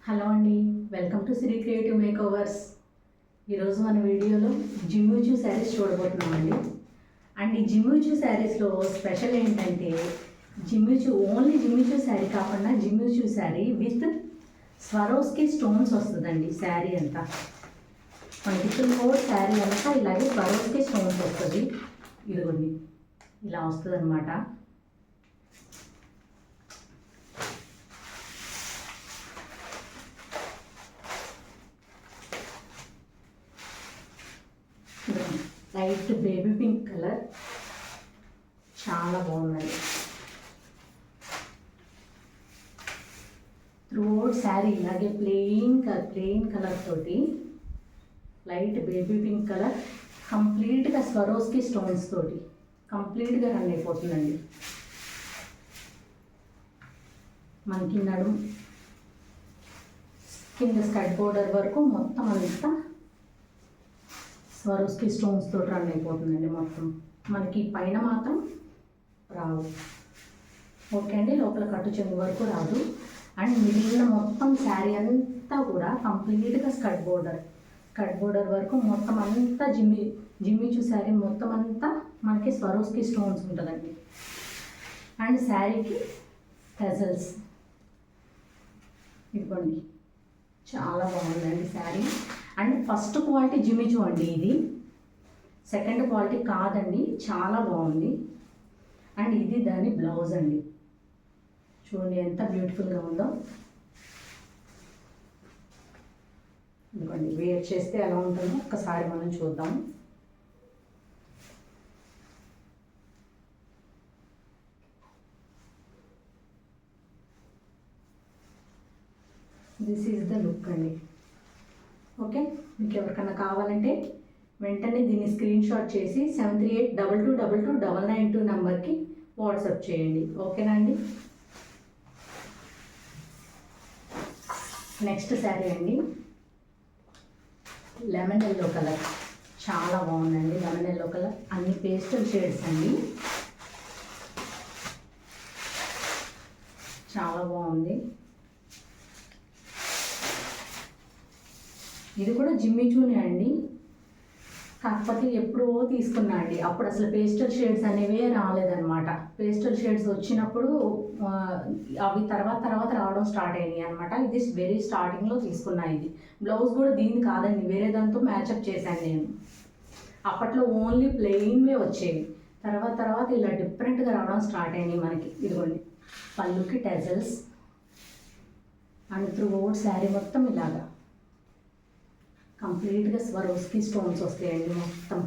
Hello అండి, welcome to Sri creative makeovers. ఈరోజు మన వీడియోలో జిమ్మిచూ శారీస్ చూడబోతున్నామండి. అండ్ ఈ జిమ్మిచూ శారీస్లో స్పెషల్ ఏంటంటే ఓన్లీ జిమ్మిచూ శారీ కాకుండా Jimmy Choo saree with Swarovski stones వస్తుందండి. శారీ అంతా మనకి ఫుల్ శారీ అంతా ఇలాగే స్వరోస్కి స్టోన్స్ వస్తుంది. ఇదిగోండి ఇలా వస్తుంది అనమాట. లైట్ బేబీ పింక్ కలర్ చాలా బాగుందండి. త్రూఅవుట్ శారీ ఇలాగే ప్లెయిన్ కలర్ తోటి లైట్ బేబీ పింక్ కలర్ కంప్లీట్గా స్వరోస్కి స్టోన్స్ తోటి కంప్లీట్గా రన్ అయిపోతుందండి. మనకి నడుము కింద స్కర్ట్ బోర్డర్ వరకు మొత్తం అంతా స్వరోస్కి స్టోన్స్ తోటి రన్ అయిపోతుందండి. మొత్తం మనకి పైన మాత్రం రావు. ఓకే అండి, లోపల కట్టు చెంగు వరకు రాదు. అండ్ మిగిలిన మొత్తం శారీ అంతా కూడా కంప్లీట్గా స్కర్ట్ బోర్డర్ వరకు మొత్తం అంతా జిమ్మిచూ శారీ మొత్తం అంతా మనకి స్వరోస్కి స్టోన్స్ ఉంటుందండి. అండ్ శారీకి టజల్స్ ఇవ్వండి, చాలా బాగుందండి sari. And first quality Jimmy Choo అండి, ఇది సెకండ్ క్వాలిటీ కాదండి, చాలా బాగుంది. అండ్ ఇది దాని బ్లౌజ్ అండి, చూడండి ఎంత బ్యూటిఫుల్గా ఉందో. ఇదిగోండి వేర్ చేస్తే ఎలా ఉంటుందో ఒక్కసారి మనం చూద్దాం. దిస్ ఈజ్ ద లుక్ అండి. ఓకే, మీకు ఎవరికన్నా కావాలంటే వెంటనే దీన్ని స్క్రీన్ షాట్ చేసి 7382222992 నెంబర్కి వాట్సాప్ చేయండి. ఓకేనా అండి. నెక్స్ట్ శారీ అండి, లెమన్ ఎల్లో కలర్ చాలా బాగుందండి. లెమన్ ఎల్లో కలర్ అన్ని పేస్టల్ షేడ్స్ అండి, చాలా బాగుంది. ఇది కూడా జిమ్మిచూనే అండి, కాకపోతే ఎప్పుడో తీసుకున్నా అండి. అప్పుడు అసలు పేస్టల్ షేడ్స్ అనేవే రాలేదన్నమాట. పేస్టల్ షేడ్స్ వచ్చినప్పుడు అవి తర్వాత రావడం స్టార్ట్ అయినాయి అనమాట. ఇది వెరీ స్టార్టింగ్లో తీసుకున్నా. ఇది బ్లౌజ్ కూడా దీన్ని కాదండి, వేరే దాంతో మ్యాచప్ చేశాను నేను. అప్పట్లో ఓన్లీ ప్లెయిన్వే వచ్చేవి, తర్వాత ఇలా డిఫరెంట్గా రావడం స్టార్ట్ అయినాయి మనకి. ఇదిగోండి పళ్ళుకి టెజల్స్ అండ్ త్రూఅవుట్ శారీ మొత్తం ఇలాగా కంప్లీట్గా స్వరోస్కి స్టోన్స్ వస్తాయండి మొత్తం.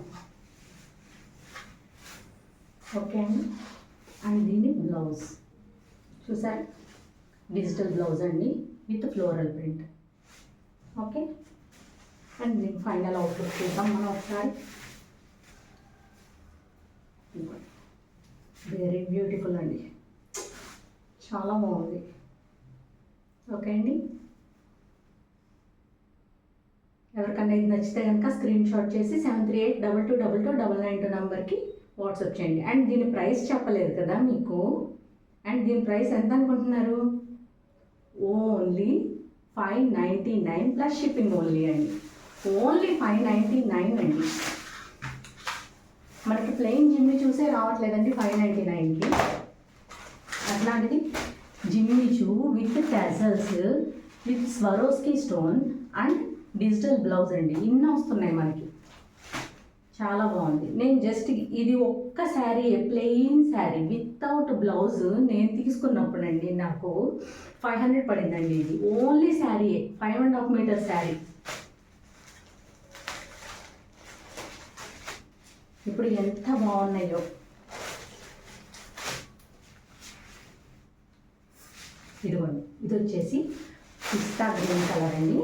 ఓకే అండి. అండ్ దీని బ్లౌజ్ చూసారు, డిజిటల్ బ్లౌజ్ అండి with floral print. Okay, and దీని ఫైనల్ అవుట్లుక్ చూద్దాం మనం ఒకసారి. వెరీ బ్యూటిఫుల్ అండి, చాలా బాగుంది. ఓకే అండి, ఎవరికన్నా ఇది నచ్చితే కనుక స్క్రీన్ షాట్ చేసి 7382222992 నెంబర్కి వాట్సాప్ చేయండి. అండ్ దీని ప్రైస్ చెప్పలేదు కదా మీకు. అండ్ దీని ప్రైస్ ఎంత అనుకుంటున్నారు? ఓన్లీ 599 ప్లస్ షిప్పింగ్ ఓన్లీ అండి. ఓన్లీ 599 అండి. మనకి ప్లెయిన్ జిమ్మిచూసే రావట్లేదండి 599కి. అట్లాంటిది Jimmy Choo with టెజల్స్ with Swarovski stone and digital blouse అండి, ఇన్ని వస్తున్నాయి మనకి. చాలా బాగుంది. నేను జస్ట్ ఇది ఒక్క sari, plain sari without blouse నేను తీసుకున్నప్పుడు అండి నాకు 500 పడిందండి. ఇది ఓన్లీ శారీ, 5.5 మీటర్ శారీ. ఇప్పుడు ఎంత బాగున్నాయో. ఇదిగోండి, ఇది వచ్చేసి పిస్తా గ్రీన్ కలర్ అండి,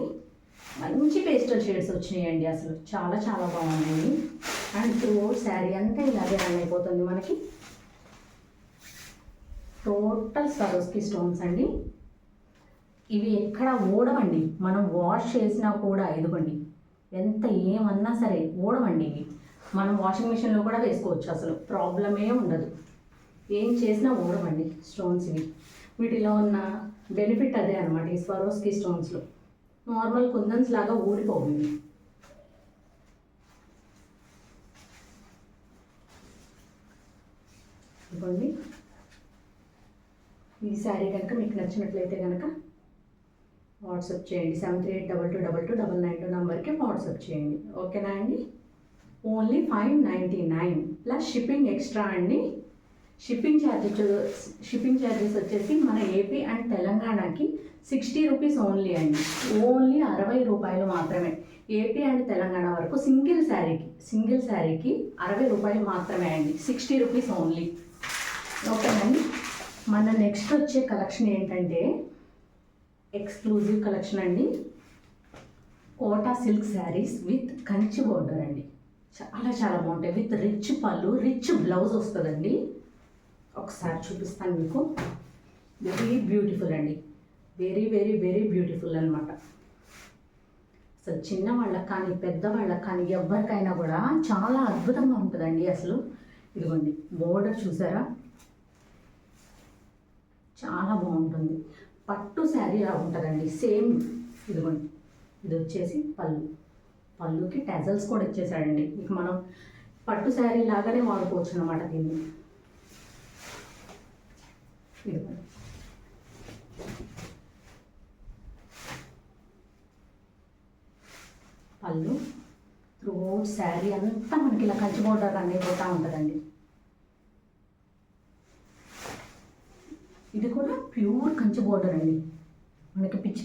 మంచి పేస్టల్ షేడ్స్ వచ్చినాయండి. అసలు చాలా బాగున్నాయి. అండ్ త్రూఅవుట్ శారీ అంతా ఇలాగే రన్ అయిపోతుంది మనకి. టోటల్ స్వరోస్కి స్టోన్స్ అండి. ఇవి ఎక్కడ ఊడవండి, మనం వాష్ చేసినా కూడా. ఇదిగోండి ఎంత ఏమన్నా సరే ఊడవండి. ఇవి మనం వాషింగ్ మిషన్లో కూడా వేసుకోవచ్చు, అసలు ప్రాబ్లమే ఉండదు. ఏం చేసినా ఊడవండి స్టోన్స్ ఇవి. వీటిలో ఉన్న బెనిఫిట్ అదే అనమాట. ఈ స్వరోస్కి స్టోన్స్లో నార్మల్ కుందన్స్ లాగా ఊడిపోయింది. ఇదిగోండి, ఈ శారీ కనుక మీకు నచ్చినట్లయితే కనుక వాట్సాప్ చేయండి. 73822229 నెంబర్కి వాట్సాప్ చేయండి. ఓకేనా అండి? ఓన్లీ 599 ప్లస్ షిప్పింగ్ ఎక్స్ట్రా అండి. షిప్పింగ్ ఛార్జెస్ వచ్చేసి మన ఏపీ అండ్ తెలంగాణకి 60 రూపీస్ ఓన్లీ అండి. ఓన్లీ 60 రూపాయలు మాత్రమే. ఏపీ అండ్ తెలంగాణ వరకు సింగిల్ శారీకి 60 రూపాయలు మాత్రమే అండి. 60 రూపీస్ ఓన్లీ. ఓకేనండి. మన నెక్స్ట్ వచ్చే కలెక్షన్ ఏంటంటే ఎక్స్క్లూజివ్ కలెక్షన్ అండి. Kota silk sarees with Kanchi border అండి. చాలా చాలా బాగుంటాయి. విత్ రిచ్ పళ్ళు, రిచ్ బ్లౌజ్ వస్తుందండి. ఒకసారి చూపిస్తాను మీకు. వెరీ బ్యూటిఫుల్ అండి. వెరీ వెరీ వెరీ బ్యూటిఫుల్ అనమాట. అసలు చిన్నవాళ్ళకి కానీ పెద్దవాళ్ళకి కానీ ఎవరికైనా కూడా చాలా అద్భుతంగా ఉంటుందండి అసలు. ఇదిగోండి, బోర్డర్ చూసారా, చాలా బాగుంటుంది. పట్టు శారీ లా ఉంటుందండి సేమ్. ఇదిగోండి, ఇది వచ్చేసి పళ్ళుకి టెజల్స్ కూడా ఇచ్చేసాడండి. ఇక మనం పట్టు శారీ లాగానే వాడుకోవచ్చు అనమాట దీన్ని. ఇదిగోండి, పళ్ళు త్రూ అవుట్ శారీ అంతా మనకి ఇలా కంచి బోర్డర్ అనేది పోతూ ఉంటుందండి. ఇది కూడా ప్యూర్ కంచి బోర్డర్ అండి. మనకి పిచ్చి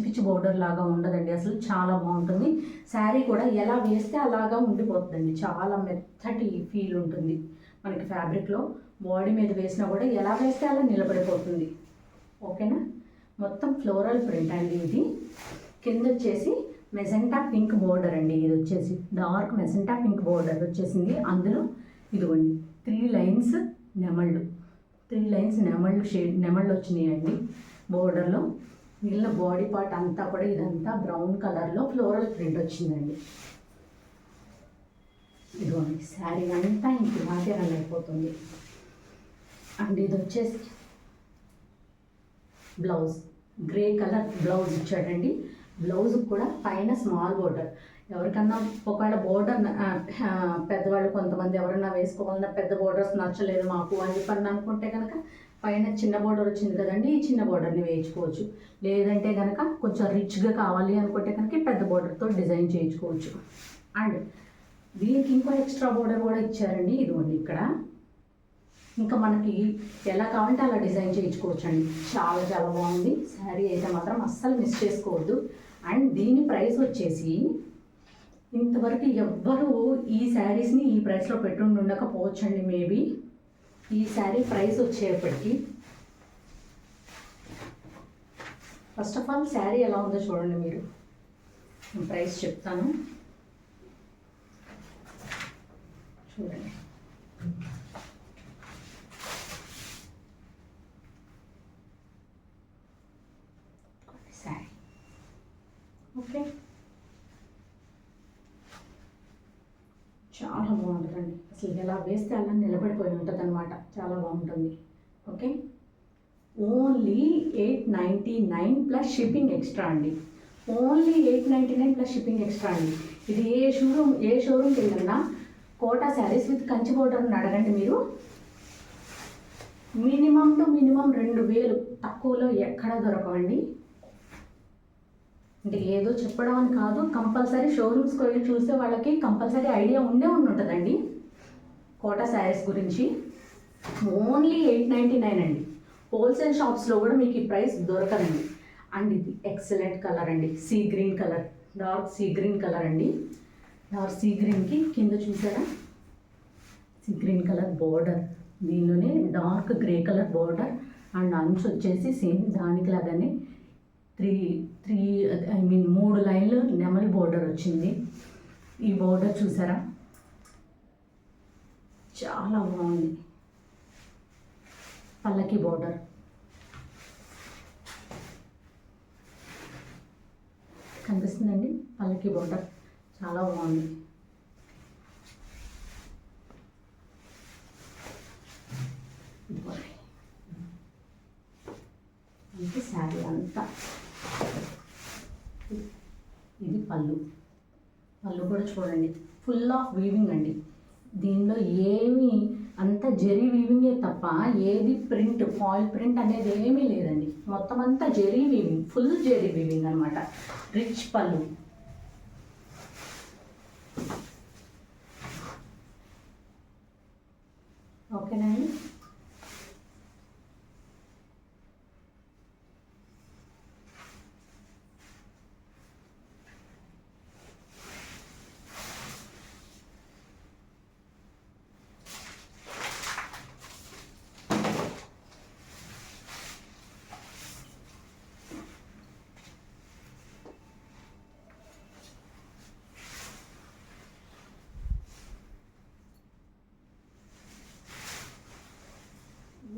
పిచ్చి బోర్డర్ లాగా ఉండదండి. అసలు చాలా బాగుంటుంది. శారీ కూడా ఎలా వేస్తే అలాగా ఉండిపోతుందండి. చాలా మెత్తటి ఫీల్ ఉంటుంది మనకి ఫ్యాబ్రిక్లో. బాడీ మీద వేసినా కూడా ఎలా వేస్తే అలా నిలబడిపోతుంది. ఓకేనా? మొత్తం ఫ్లోరల్ ప్రింట్ అండి. ఇది కింద వచ్చేసి మెజెంటా పింక్ బోర్డర్ అండి. ఇది వచ్చేసి డార్క్ మెజెంటా పింక్ బోర్డర్ వచ్చేసింది. అందులో ఇదిగోండి 3 లైన్స్ నెమళ్ళు, 3 లైన్స్ నెమళ్ళు వచ్చినాయండి బోర్డర్లో. మిగిలిన బాడీ పార్ట్ అంతా కూడా ఇదంతా బ్రౌన్ కలర్లో ఫ్లోరల్ ప్రింట్ వచ్చిందండి. ఇదిగోండి, శారీ అంతా ఇంక ఇలాగే రన్ అయిపోతుంది. అండ్ ఇది వచ్చేసి బ్లౌజ్, గ్రే కలర్ బ్లౌజ్ ఇచ్చాడండి. బ్లౌజ్ కూడా పైన స్మాల్ బోర్డర్. ఎవరికన్నా ఒకవేళ బోర్డర్ పెద్దవాళ్ళు కొంతమంది ఎవరన్నా వేసుకోవాలన్నా పెద్ద బోర్డర్స్ నచ్చలేదు మాకు అని చెప్పని అనుకుంటే కనుక పైన చిన్న బోర్డర్ వచ్చింది కదండి, ఈ చిన్న బోర్డర్ని వేయించుకోవచ్చు. లేదంటే కనుక కొంచెం రిచ్గా కావాలి అనుకుంటే కనుక పెద్ద బోర్డర్తో డిజైన్ చేయించుకోవచ్చు. అండ్ దీనికి ఇంకో ఎక్స్ట్రా బోర్డర్ కూడా ఇచ్చారండి. ఇదిగోండి ఇక్కడ. ఇంకా మనకి ఎలా కావాలంటే అలా డిజైన్ చేయించుకోవచ్చు అండి. చాలా చాలా బాగుంది శారీ అయితే మాత్రం అస్సలు మిస్ చేసుకోవద్దు. అండ్ దీని ప్రైస్ వచ్చేసి ఇంతవరకు ఎవ్వరూ ఈ శారీస్ని ఈ ప్రైస్లో పెట్టుండి ఉండకపోవచ్చు అండి. మేబీ ఈ శారీ ప్రైస్ వచ్చేప్పటికి, ఫస్ట్ ఆఫ్ ఆల్ శారీ ఎలా ఉందో చూడండి మీరు. నేను ప్రైస్ చెప్తాను చూడండి. శారీ ఓకే, చాలా బాగుంటుందండి. అసలు ఎలా వేస్తే అలా నిలబడిపోయి ఉంటుంది అనమాట. చాలా బాగుంటుంది. Okay, only 899 plus shipping extra అండి. ఓన్లీ 899 ప్లస్ షిప్పింగ్ ఎక్స్ట్రా అండి. ఇది ఏ షోరూమ్కి వెళ్ళినా కోటా శారీస్ విత్ కంచి బోర్డర్ని అడగండి మీరు. మినిమం టు మినిమం 2000 తక్కువలో ఎక్కడ దొరకవండి. అంటే ఏదో చెప్పడం అని కాదు, కంపల్సరీ షోరూమ్స్కి వెళ్ళి చూస్తే వాళ్ళకి కంపల్సరీ ఐడియా ఉంటుందండి కోటా శారీస్ గురించి. ఓన్లీ 899 అండి. హోల్సేల్ షాప్స్లో కూడా మీకు ఈ ప్రైస్ దొరకదండి. అండ్ ఇది ఎక్సలెంట్ కలర్ అండి. Sea green colour, dark sea green colour అండి. డార్క్ సీ గ్రీన్కి కింద చూసారా సీ గ్రీన్ కలర్ బోర్డర్, దీనిలోనే dark grey colour border. And అంచు వచ్చేసి సేమ్ దానికి లాగానే 3 లైన్లు నెమలి బోర్డర్ వచ్చింది. ఈ బోర్డర్ చూసారా, చాలా బాగుంది. పల్లకి బోర్డర్, కనిపిస్తుందండి పల్లకి బోర్డర్, చాలా బాగుంది. అంతా. ఇది పళ్ళు. పళ్ళు కూడా చూడండి, ఫుల్ ఆఫ్ వీవింగ్ అండి. దీనిలో ఏమీ అంత జెరీ వీవింగే తప్ప ఏది ప్రింట్, ఫాయిల్ ప్రింట్ అనేది ఏమీ లేదండి. మొత్తం అంతా zari weaving, full zari weaving అనమాట. రిచ్ పళ్ళు. ఓకేనా అండి.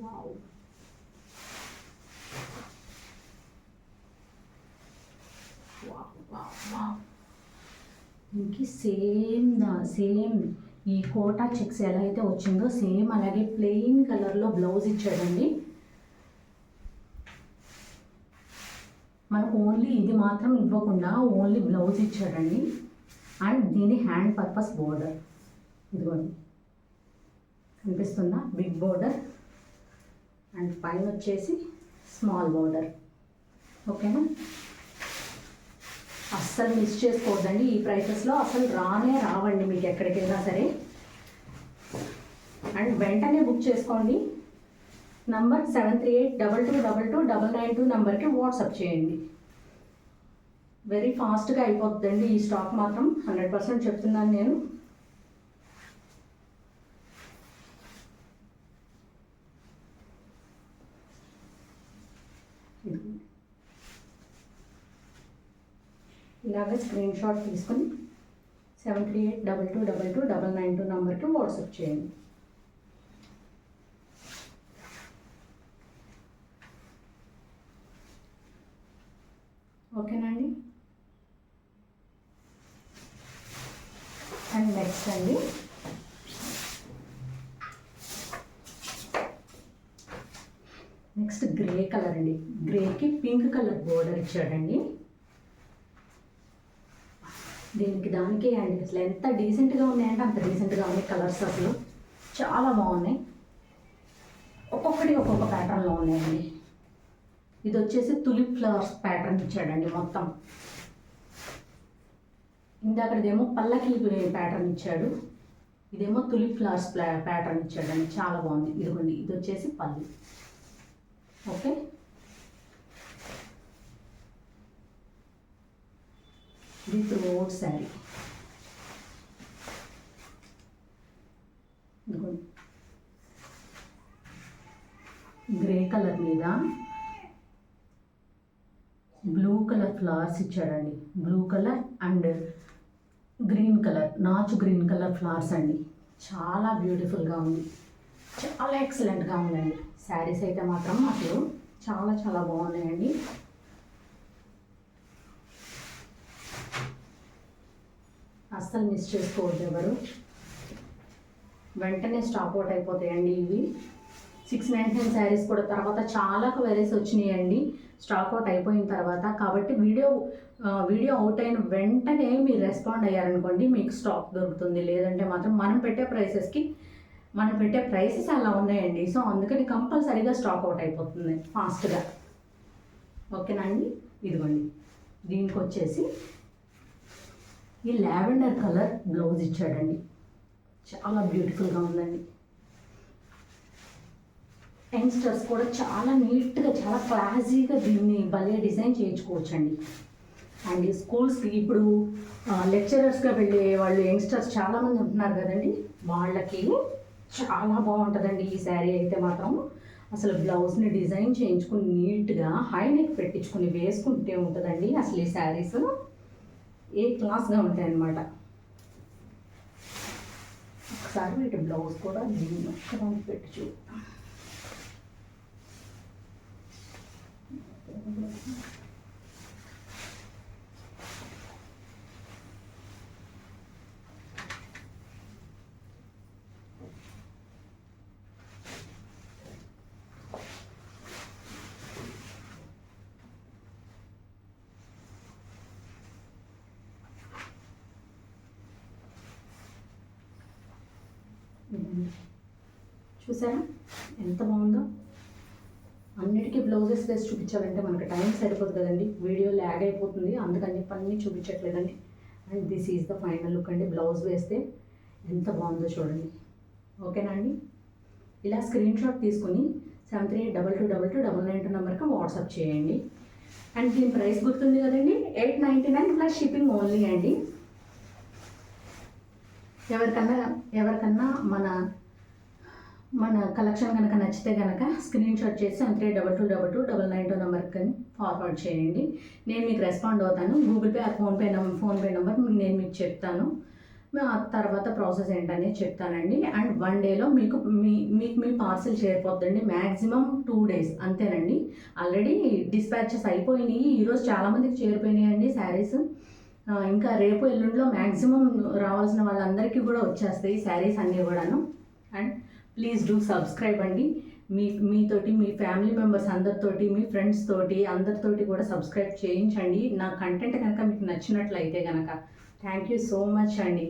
వావ్, దీనికి సేమ్ ఈ కోటా చెక్స్ ఎలా అయితే వచ్చిందో సేమ్ అలాగే ప్లెయిన్ కలర్లో బ్లౌజ్ ఇచ్చాడండి. మనకు ఓన్లీ ఇది మాత్రం ఇవ్వకుండా ఓన్లీ బ్లౌజ్ ఇచ్చాడండి. అండ్ దీని హ్యాండ్ పర్పస్ బోర్డర్ ఇదిగోండి, కనిపిస్తుందా? బిగ్ బోర్డర్ అండ్ పైన వచ్చేసి స్మాల్ బోర్డర్. ఓకేనా. అస్సలు మిస్ చేసుకోవద్దండి. ఈ ప్రైసెస్లో అసలు రావండి మీకు ఎక్కడికి వెళ్ళినా సరే. అండ్ వెంటనే బుక్ చేసుకోండి. నంబర్ 7382222992 నెంబర్కి వాట్సాప్ చేయండి. వెరీ ఫాస్ట్గా అయిపోతుందండి ఈ స్టాక్ మాత్రం, 100% చెప్తున్నాను నేను. ఇలాగ స్క్రీన్ షాట్ తీసుకొని 7382222992 నెంబర్కి వాట్సాప్ చేయండి. ఓకేనండి. అండ్ నెక్స్ట్ అండి, నెక్స్ట్ గ్రే కలర్ అండి. గ్రేకి పింక్ కలర్ బోర్డర్ ఇచ్చాడండి. దానికే అండి అసలు ఎంత డీసెంట్గా ఉన్నాయంటే అంత డీసెంట్గా ఉన్నాయి కలర్స్. అసలు చాలా బాగున్నాయి. ఒక్కొక్కటి ఒక్కొక్క ప్యాటర్న్లో ఉన్నాయండి. ఇది వచ్చేసి తులిప్ ఫ్లవర్స్ ప్యాటర్న్ ఇచ్చాడండి మొత్తం. ఇందాకదేమో పల్లకి ప్యాటర్న్ ఇచ్చాడు, ఇదేమో తులిప్ ఫ్లవర్స్ ప్యాటర్న్ ఇచ్చాడండి. చాలా బాగుంది. ఇదిగోండి, ఇది వచ్చేసి పల్లి. ఓకే. ఇది త్రోట్ శారీ. ఇదిగోండి, గ్రే కలర్ మీద బ్లూ కలర్ ఫ్లవర్స్ ఇచ్చాడండి. Blue colour and green colour, నాచు గ్రీన్ కలర్ ఫ్లవర్స్ అండి. చాలా బ్యూటిఫుల్గా ఉంది, చాలా ఎక్సలెంట్గా ఉందండి. శారీస్ అయితే మాత్రం అసలు చాలా చాలా బాగున్నాయండి. అస్సలు మిస్ చేసుకోవద్దు ఎవరు. వెంటనే స్టాక్ అవుట్ అయిపోతాయండి ఇవి. 699 శారీస్ కూడా తర్వాత చాలా వెరైటీస్ వచ్చినాయండి స్టాక్ అవుట్ అయిపోయిన తర్వాత. కాబట్టి వీడియో అవుట్ అయిన వెంటనే మీరు రెస్పాండ్ అయ్యారనుకోండి మీకు స్టాక్ దొరుకుతుంది. లేదంటే మాత్రం మనం పెట్టే ప్రైసెస్ అలా ఉన్నాయండి. సో అందుకని కంపల్సరీగా స్టాక్ అవుట్ అయిపోతుంది ఫాస్ట్గా. ఓకేనా అండి. ఇదిగోండి, దీనికి వచ్చేసి ఈ లావెండర్ కలర్ బ్లౌజ్ ఇచ్చాడండి. చాలా బ్యూటిఫుల్గా ఉందండి. యంగ్స్టర్స్ కూడా చాలా నీట్గా, చాలా క్లాసీగా దీన్ని భలే డిజైన్ చేయించుకోవచ్చండి. అండ్ ఈ స్కూల్స్కి ఇప్పుడు లెక్చరర్స్గా వెళ్ళే వాళ్ళు యంగ్స్టర్స్ చాలామంది ఉంటున్నారు కదండి, వాళ్ళకి చాలా బాగుంటుందండి ఈ శారీ అయితే మాత్రం. అసలు బ్లౌజ్ని డిజైన్ చేయించుకుని నీట్గా హై నెక్ పెట్టించుకుని వేసుకుంటే ఉంటుందండి అసలు ఈ శారీస్ ఏ క్లాస్గా ఉంటాయి అన్నమాట. ఒకసారి వీటి బ్లౌజ్ కూడా దీన్ని ఒక్కదానికి పెట్టి చూద్దాం. చూసారా ఎంత బాగుందో. అన్నిటికీ బ్లౌజెస్ వేసి చూపించాలంటే మనకు టైం సరిపోదు కదండి, వీడియో ల్యాగ్ అయిపోతుంది, అందుకని చెప్పి అన్నీ చూపించట్లేదండి. And this is the final look అండి. బ్లౌజ్ వేస్తే ఎంత బాగుందో చూడండి. ఓకేనా అండి? ఇలా స్క్రీన్ షాట్ తీసుకుని 73222299 నెంబర్కి వాట్సాప్ చేయండి. అండ్ దీని ప్రైస్ గుర్తుంది కదండి, 899 ప్లస్ షిప్పింగ్ ఓన్లీ అండి. ఎవరికన్నా మన కలెక్షన్ కనుక నచ్చితే కనుక స్క్రీన్ షాట్ చేసి 73222299 నెంబర్కి ఫార్వర్డ్ చేయండి. నేను మీకు రెస్పాండ్ అవుతాను. Google pay are PhonePe number నేను మీకు చెప్తాను. ఆ తర్వాత ప్రాసెస్ ఏంటనేది చెప్తానండి. అండ్ 1 డేలో మీకు మీ పార్సిల్ చేరిపోద్దండి. మ్యాక్సిమం 2 days అంతేనండి. ఆల్రెడీ డిస్పాచెస్ అయిపోయినాయి. ఈరోజు చాలామందికి చేరిపోయినాయండి శారీస్. ఇంకా రేపు ఎల్లుండిలో మ్యాక్సిమం రావాల్సిన వాళ్ళందరికీ కూడా వచ్చేస్తాయి శారీస్ అన్నీ కూడాను. అండ్ ప్లీజ్ డూ సబ్స్క్రైబ్ అండి. మీతోటి మీ ఫ్యామిలీ మెంబర్స్ అందరితోటి, మీ ఫ్రెండ్స్ తోటి అందరితోటి కూడా సబ్స్క్రైబ్ చేయించండి. నా కంటెంట్ కనుక మీకు నచ్చినట్లయితే కనుక. థ్యాంక్ యూ సో మచ్ అండి.